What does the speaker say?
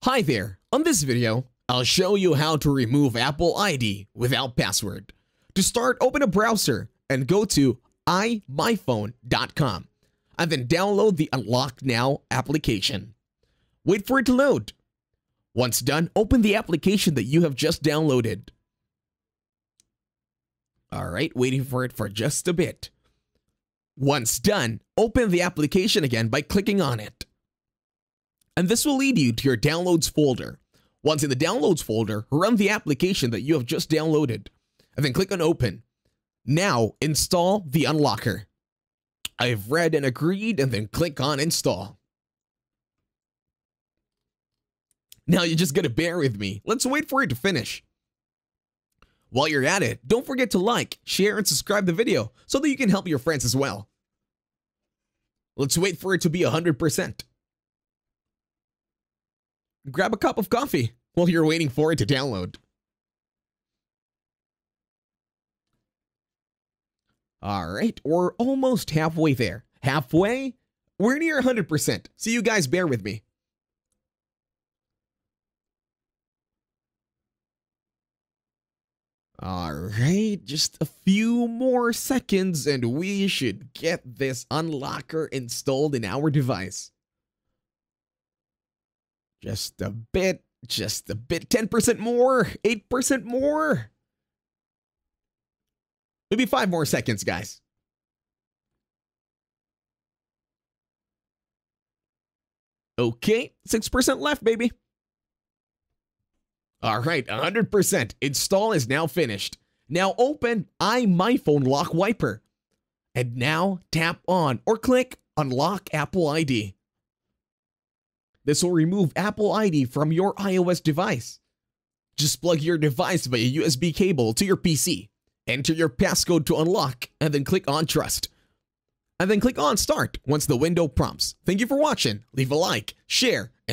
Hi there, on this video, I'll show you how to remove Apple ID without password. To start, open a browser and go to imyphone.com and then download the Unlock Now application. Wait for it to load. Once done, open the application that you have just downloaded. Alright, waiting for it for just a bit. Once done, open the application again by clicking on it. And this will lead you to your Downloads folder. Once in the Downloads folder, run the application that you have just downloaded, and then click on Open. Now, install the Unlocker. I've read and agreed, and then click on Install. Now you're just gonna bear with me. Let's wait for it to finish. While you're at it, don't forget to like, share, and subscribe the video so that you can help your friends as well. Let's wait for it to be 100%. Grab a cup of coffee while you're waiting for it to download. Alright, we're almost halfway there. Halfway? We're near 100%, so you guys bear with me. Alright, just a few more seconds and we should get this unlocker installed in our device. Just a bit, 10% more, 8% more. Maybe 5 more seconds, guys. Okay, 6% left, baby. Alright, 100%. Install is now finished. Now open iMyPhone Lock Wiper. And now tap on or click Unlock Apple ID. This will remove Apple ID from your iOS device. Just plug your device via USB cable to your PC. Enter your passcode to unlock and then click on Trust. And then click on Start once the window prompts. Thank you for watching. Leave a like, share, and